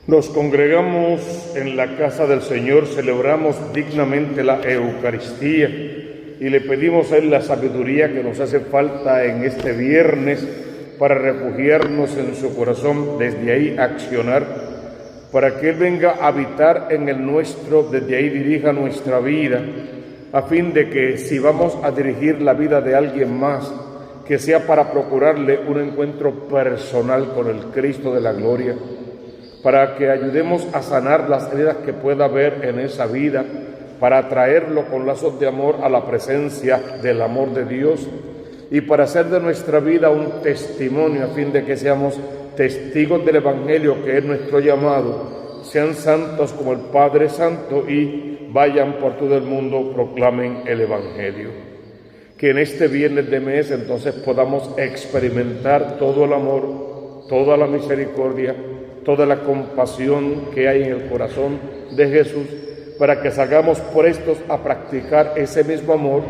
Nos congregamos en la casa del Señor, celebramos dignamente la Eucaristía y le pedimos a Él la sabiduría que nos hace falta en este viernes para refugiarnos en su corazón, desde ahí accionar, para que Él venga a habitar en el nuestro, desde ahí dirija nuestra vida, a fin de que si vamos a dirigir la vida de alguien más, que sea para procurarle un encuentro personal con el Cristo de la gloria, para que ayudemos a sanar las heridas que pueda haber en esa vida, para atraerlo con lazos de amor a la presencia del amor de Dios y para hacer de nuestra vida un testimonio a fin de que seamos testigos del Evangelio, que es nuestro llamado. Sean santos como el Padre Santo y vayan por todo el mundo, proclamen el Evangelio. Que en este viernes de mes entonces podamos experimentar todo el amor, toda la misericordia, toda la compasión que hay en el corazón de Jesús, para que salgamos prestos a practicar ese mismo amor,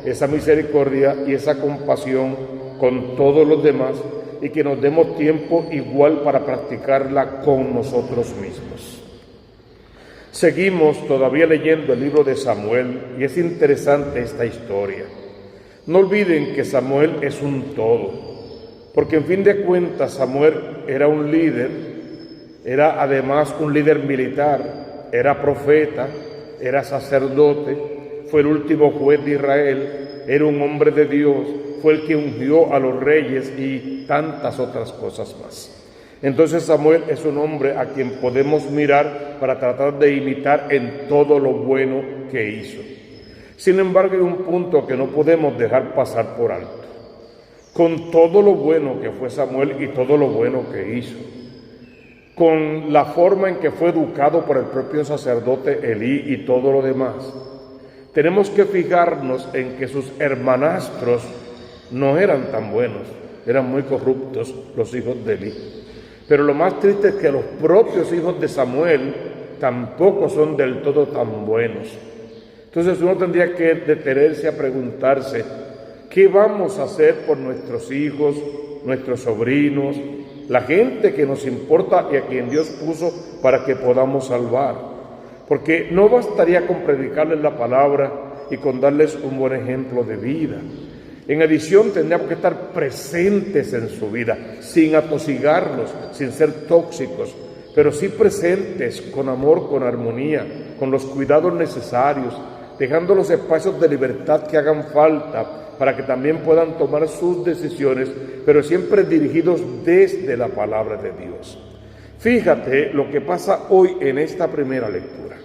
esa misericordia y esa compasión con todos los demás, y que nos demos tiempo igual para practicarla con nosotros mismos. Seguimos todavía leyendo el libro de Samuel y es interesante esta historia. No olviden que Samuel es un todo, porque en fin de cuentas Samuel era un líder. Era además un líder militar, era profeta, era sacerdote, fue el último juez de Israel, era un hombre de Dios, fue el que ungió a los reyes y tantas otras cosas más. Entonces Samuel es un hombre a quien podemos mirar para tratar de imitar en todo lo bueno que hizo. Sin embargo, hay un punto que no podemos dejar pasar por alto. Con todo lo bueno que fue Samuel y todo lo bueno que hizo, con la forma en que fue educado por el propio sacerdote Elí y todo lo demás, tenemos que fijarnos en que sus hermanastros no eran tan buenos, eran muy corruptos los hijos de Elí. Pero lo más triste es que los propios hijos de Samuel tampoco son del todo tan buenos. Entonces uno tendría que detenerse a preguntarse, ¿qué vamos a hacer por nuestros hijos, nuestros sobrinos, la gente que nos importa y a quien Dios puso para que podamos salvar? Porque no bastaría con predicarles la palabra y con darles un buen ejemplo de vida. En adición, tendríamos que estar presentes en su vida, sin atosigarlos, sin ser tóxicos, pero sí presentes, con amor, con armonía, con los cuidados necesarios, dejando los espacios de libertad que hagan falta, para que también puedan tomar sus decisiones, pero siempre dirigidos desde la palabra de Dios. Fíjate lo que pasa hoy en esta primera lectura.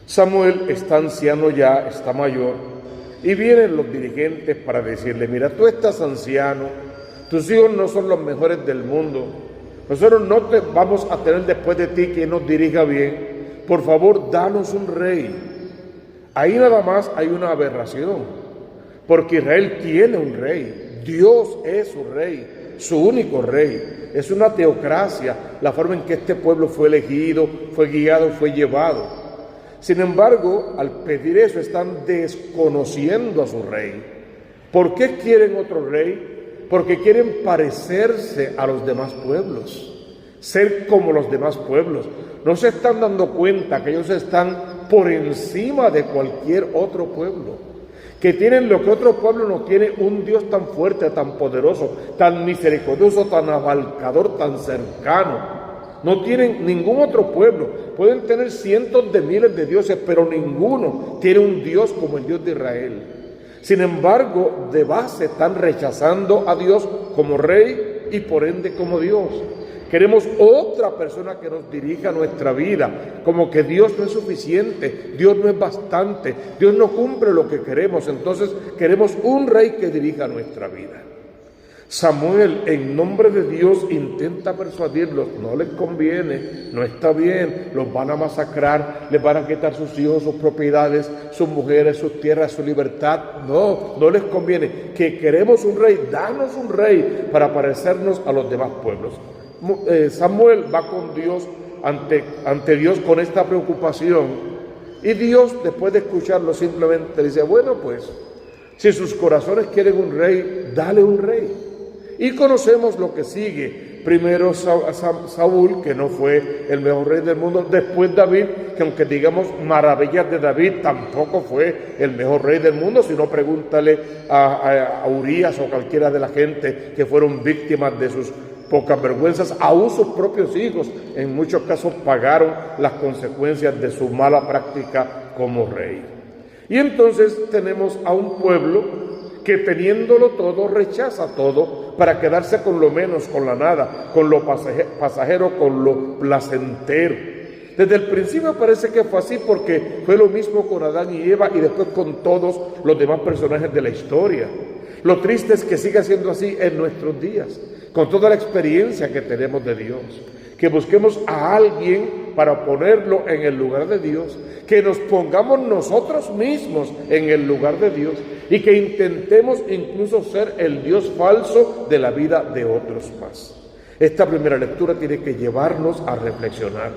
Samuel está anciano ya, está mayor, y vienen los dirigentes para decirle, mira, tú estás anciano, tus hijos no son los mejores del mundo, nosotros no te vamos a tener después de ti quien nos dirija bien, por favor, danos un rey. Ahí nada más hay una aberración, porque Israel tiene un rey, Dios es su rey, su único rey. Es una teocracia la forma en que este pueblo fue elegido, fue guiado, fue llevado. Sin embargo, al pedir eso están desconociendo a su rey. ¿Por qué quieren otro rey? Porque quieren parecerse a los demás pueblos, ser como los demás pueblos. No se están dando cuenta que ellos están por encima de cualquier otro pueblo, que tienen lo que otro pueblo no tiene, un Dios tan fuerte, tan poderoso, tan misericordioso, tan abarcador, tan cercano. No tienen ningún otro pueblo. Pueden tener cientos de miles de dioses, pero ninguno tiene un Dios como el Dios de Israel. Sin embargo, de base están rechazando a Dios como rey y por ende como Dios. Queremos otra persona que nos dirija nuestra vida, como que Dios no es suficiente, Dios no es bastante, Dios no cumple lo que queremos, entonces queremos un rey que dirija nuestra vida. Samuel, en nombre de Dios, intenta persuadirlos, no les conviene, no está bien, los van a masacrar, les van a quitar sus hijos, sus propiedades, sus mujeres, sus tierras, su libertad. No les conviene, que queremos un rey, danos un rey para parecernos a los demás pueblos. Samuel va con Dios, ante Dios con esta preocupación, y Dios, después de escucharlo, simplemente dice, bueno, pues, si sus corazones quieren un rey, dale un rey. Y conocemos lo que sigue, primero Saúl, que no fue el mejor rey del mundo, después David, que aunque digamos maravillas de David, tampoco fue el mejor rey del mundo, sino pregúntale a Urías o cualquiera de la gente que fueron víctimas de sus pocas vergüenzas. Aún sus propios hijos en muchos casos pagaron las consecuencias de su mala práctica como rey. Y entonces tenemos a un pueblo que teniéndolo todo rechaza todo para quedarse con lo menos, con la nada, con lo pasajero, con lo placentero. Desde el principio parece que fue así porque fue lo mismo con Adán y Eva y después con todos los demás personajes de la historia. Lo triste es que siga siendo así en nuestros días, con toda la experiencia que tenemos de Dios, que busquemos a alguien para ponerlo en el lugar de Dios, que nos pongamos nosotros mismos en el lugar de Dios y que intentemos incluso ser el Dios falso de la vida de otros más. Esta primera lectura tiene que llevarnos a reflexionar.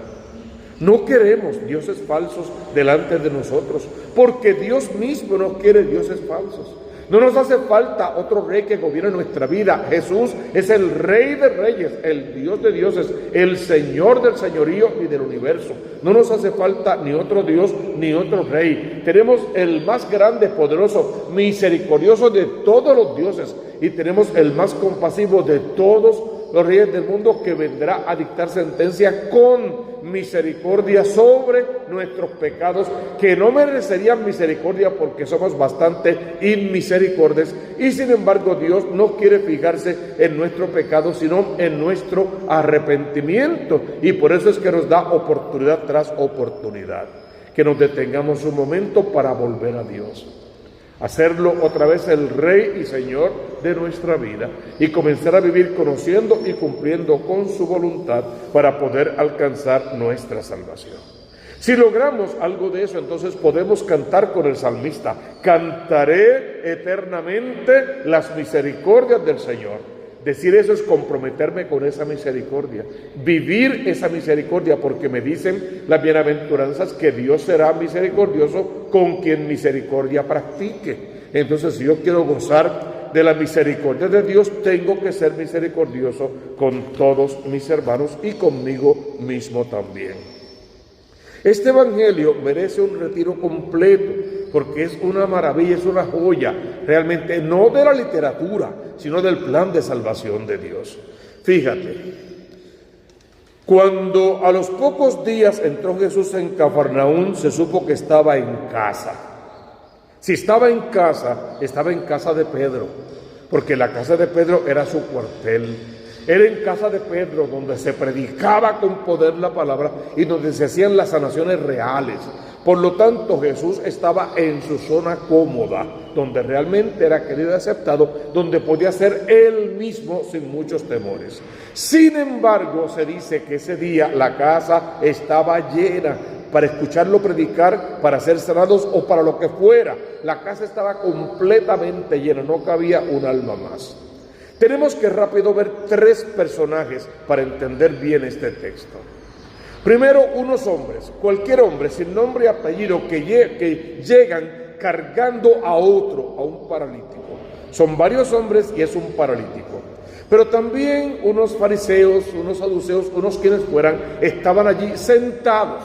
No queremos dioses falsos delante de nosotros, porque Dios mismo no quiere dioses falsos. No nos hace falta otro rey que gobierne nuestra vida. Jesús es el Rey de Reyes, el Dios de dioses, el Señor del señorío y del universo. No nos hace falta ni otro Dios ni otro rey. Tenemos el más grande, poderoso, misericordioso de todos los dioses y tenemos el más compasivo de todos los reyes del mundo, que vendrá a dictar sentencia con misericordia sobre nuestros pecados, que no merecerían misericordia porque somos bastante inmisericordias, y sin embargo Dios no quiere fijarse en nuestro pecado, sino en nuestro arrepentimiento, y por eso es que nos da oportunidad tras oportunidad, que nos detengamos un momento para volver a Dios, hacerlo otra vez el Rey y Señor de nuestra vida y comenzar a vivir conociendo y cumpliendo con su voluntad para poder alcanzar nuestra salvación. Si logramos algo de eso, entonces podemos cantar con el salmista: cantaré eternamente las misericordias del Señor. Decir eso es comprometerme con esa misericordia, vivir esa misericordia, porque me dicen las bienaventuranzas que Dios será misericordioso con quien misericordia practique. Entonces, si yo quiero gozar de la misericordia de Dios, tengo que ser misericordioso con todos mis hermanos y conmigo mismo también. Este evangelio merece un retiro completo, porque es una maravilla, es una joya, realmente no de la literatura, sino del plan de salvación de Dios. Fíjate, cuando a los pocos días entró Jesús en Cafarnaún, se supo que estaba en casa. Si estaba en casa de Pedro, porque la casa de Pedro era su cuartel. Era en casa de Pedro donde se predicaba con poder la palabra y donde se hacían las sanaciones reales. Por lo tanto, Jesús estaba en su zona cómoda, donde realmente era querido y aceptado, donde podía ser él mismo sin muchos temores. Sin embargo, se dice que ese día la casa estaba llena para escucharlo predicar, para ser sanados o para lo que fuera. La casa estaba completamente llena, no cabía un alma más. Tenemos que rápido ver tres personajes para entender bien este texto. Primero, unos hombres, cualquier hombre sin nombre y apellido que llegan cargando a otro, a un paralítico. Son varios hombres y es un paralítico. Pero también unos fariseos, unos saduceos, unos quienes fueran, estaban allí sentados.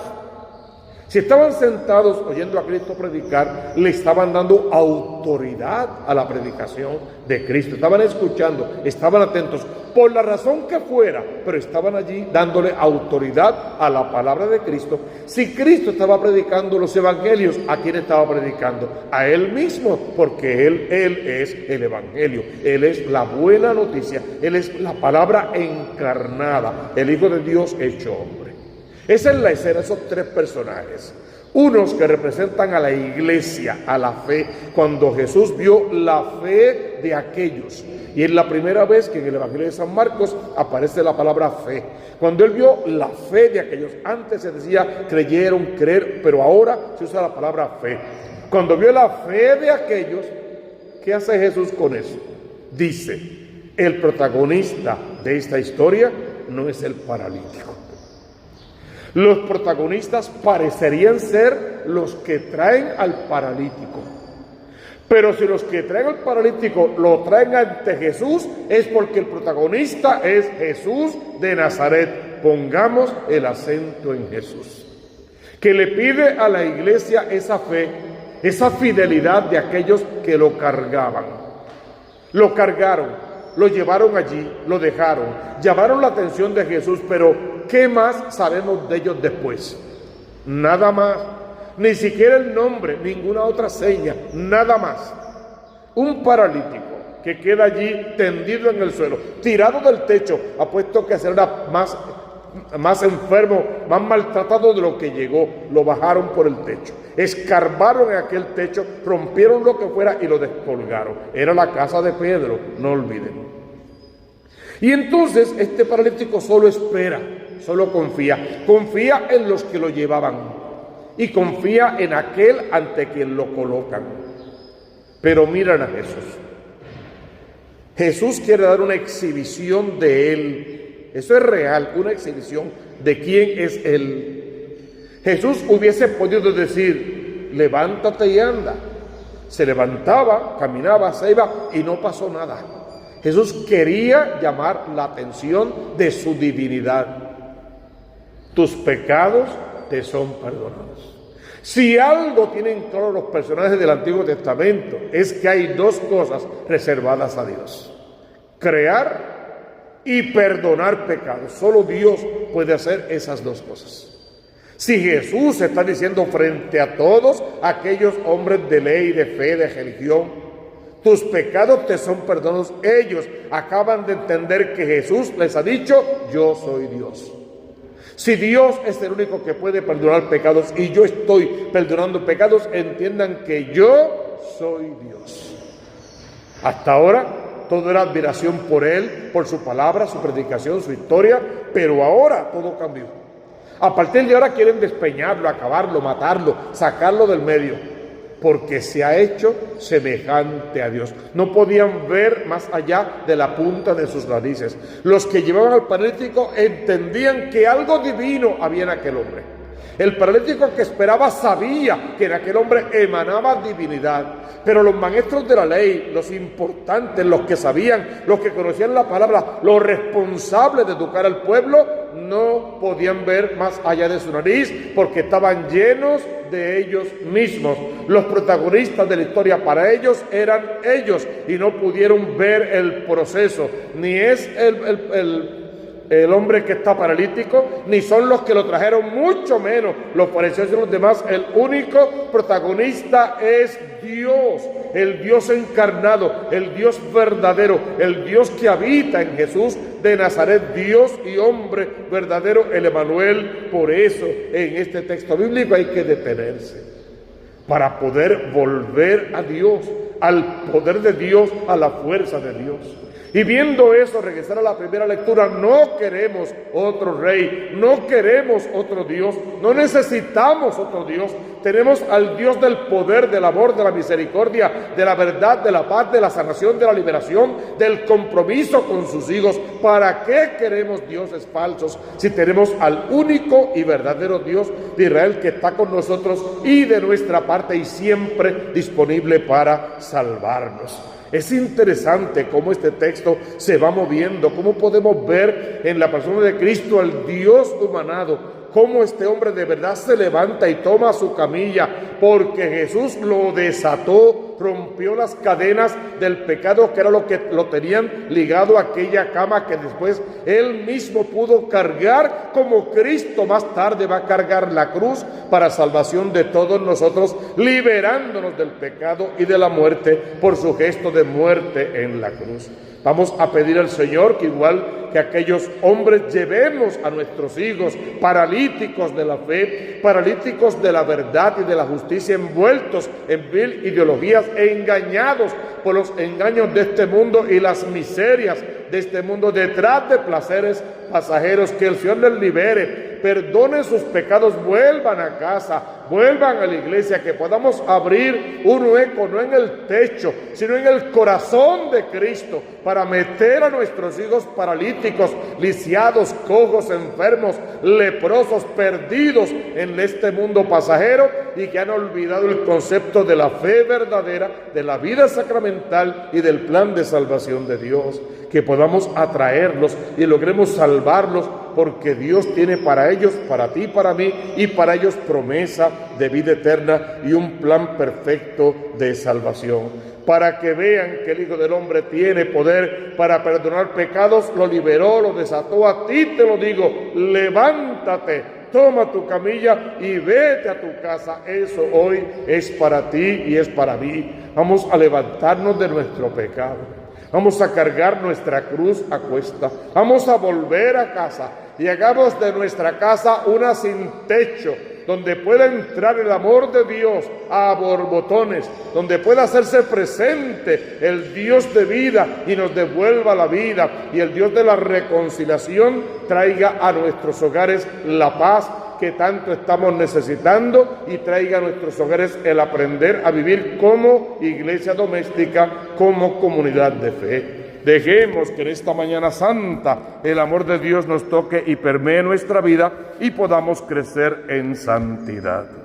Si estaban sentados oyendo a Cristo predicar, le estaban dando autoridad a la predicación de Cristo. Estaban escuchando, estaban atentos, por la razón que fuera, pero estaban allí dándole autoridad a la palabra de Cristo. Si Cristo estaba predicando los evangelios, ¿a quién estaba predicando? A Él mismo, porque Él es el evangelio. Él es la buena noticia. Él es la palabra encarnada, el Hijo de Dios hecho hombre. Esa es la escena, esos tres personajes. Unos que representan a la iglesia, a la fe, cuando Jesús vio la fe de aquellos. Y es la primera vez que en el Evangelio de San Marcos aparece la palabra fe. Cuando él vio la fe de aquellos, antes se decía creyeron, creer, pero ahora se usa la palabra fe. Cuando vio la fe de aquellos, ¿qué hace Jesús con eso? Dice, el protagonista de esta historia no es el paralítico. Los protagonistas parecerían ser los que traen al paralítico. Pero si los que traen al paralítico lo traen ante Jesús, es porque el protagonista es Jesús de Nazaret. Pongamos el acento en Jesús, que le pide a la iglesia esa fe, esa fidelidad de aquellos que lo cargaban. Lo cargaron, lo llevaron allí, lo dejaron, llamaron la atención de Jesús, pero ¿qué más sabemos de ellos después? Nada más, ni siquiera el nombre, ninguna otra seña, nada más. Un paralítico que queda allí tendido en el suelo, tirado del techo, apuesto que será más enfermo, más maltratado de lo que llegó. Lo bajaron por el techo, escarbaron en aquel techo, rompieron lo que fuera y lo descolgaron. Era la casa de Pedro, no olviden. Y entonces este paralítico solo espera, solo confía en los que lo llevaban y confía en aquel ante quien lo colocan. Pero miran a Jesús. Jesús quiere dar una exhibición de Él. Eso es real, una exhibición de quién es Él. Jesús hubiese podido decir, levántate y anda. Se levantaba, caminaba, se iba y no pasó nada. Jesús quería llamar la atención de su divinidad. Tus pecados te son perdonados. Si algo tienen claro los personajes del Antiguo Testamento, es que hay dos cosas reservadas a Dios: crear y perdonar pecados. Solo Dios puede hacer esas dos cosas. Si Jesús está diciendo frente a todos aquellos hombres de ley, de fe, de religión, tus pecados te son perdonados, ellos acaban de entender que Jesús les ha dicho, yo soy Dios. Si Dios es el único que puede perdonar pecados y yo estoy perdonando pecados, entiendan que yo soy Dios. Hasta ahora todo era admiración por Él, por su palabra, su predicación, su historia, pero ahora todo cambió. A partir de ahora quieren despeñarlo, acabarlo, matarlo, sacarlo del medio, porque se ha hecho semejante a Dios. No podían ver más allá de la punta de sus narices. Los que llevaban al paralítico entendían que algo divino había en aquel hombre. El paralítico que esperaba sabía que en aquel hombre emanaba divinidad, pero los maestros de la ley, los importantes, los que sabían, los que conocían la palabra, los responsables de educar al pueblo, no podían ver más allá de su nariz porque estaban llenos de ellos mismos. Los protagonistas de la historia para ellos eran ellos y no pudieron ver el proceso. Ni es el hombre que está paralítico, ni son los que lo trajeron, mucho menos los fariseos y los demás. El único protagonista es Dios, el Dios encarnado, el Dios verdadero, el Dios que habita en Jesús de Nazaret, Dios y hombre verdadero, el Emanuel. Por eso en este texto bíblico hay que detenerse para poder volver a Dios, al poder de Dios, a la fuerza de Dios. Y viendo eso, regresar a la primera lectura, no queremos otro rey, no queremos otro Dios, no necesitamos otro Dios. Tenemos al Dios del poder, del amor, de la misericordia, de la verdad, de la paz, de la sanación, de la liberación, del compromiso con sus hijos. ¿Para qué queremos dioses falsos si tenemos al único y verdadero Dios de Israel que está con nosotros y de nuestra parte y siempre disponible para salvarnos? Es interesante cómo este texto se va moviendo, cómo podemos ver en la persona de Cristo al Dios humanado, cómo este hombre de verdad se levanta y toma su camilla, porque Jesús lo desató, rompió las cadenas del pecado que era lo que lo tenían ligado a aquella cama que después él mismo pudo cargar, como Cristo más tarde va a cargar la cruz para salvación de todos nosotros, liberándonos del pecado y de la muerte por su gesto de muerte en la cruz. Vamos a pedir al Señor que igual que aquellos hombres llevemos a nuestros hijos paralíticos de la fe, paralíticos de la verdad y de la justicia, envueltos en mil ideologías, engañados por los engaños de este mundo y las miserias de este mundo, detrás de placeres pasajeros, que el Señor les libere, perdone sus pecados, vuelvan a casa, vuelvan a la iglesia, que podamos abrir un hueco, no en el techo, sino en el corazón de Cristo, para meter a nuestros hijos paralíticos, lisiados, cojos, enfermos, leprosos, perdidos en este mundo pasajero y que han olvidado el concepto de la fe verdadera, de la vida sacramental y del plan de salvación de Dios. Que podamos atraerlos y logremos salvarlos, porque Dios tiene para ellos, para ti, para mí y para ellos promesa de vida eterna y un plan perfecto de salvación. Para que vean que el Hijo del Hombre tiene poder para perdonar pecados, lo liberó, lo desató. A ti te lo digo, levántate, toma tu camilla y vete a tu casa. Eso hoy es para ti y es para mí. Vamos a levantarnos de nuestro pecado. Vamos a cargar nuestra cruz a cuesta. Vamos a volver a casa y hagamos de nuestra casa una sin techo, donde pueda entrar el amor de Dios a borbotones, donde pueda hacerse presente el Dios de vida y nos devuelva la vida, y el Dios de la reconciliación traiga a nuestros hogares la paz que tanto estamos necesitando, y traiga a nuestros hogares el aprender a vivir como iglesia doméstica, como comunidad de fe. Dejemos que en esta mañana santa el amor de Dios nos toque y permee nuestra vida y podamos crecer en santidad.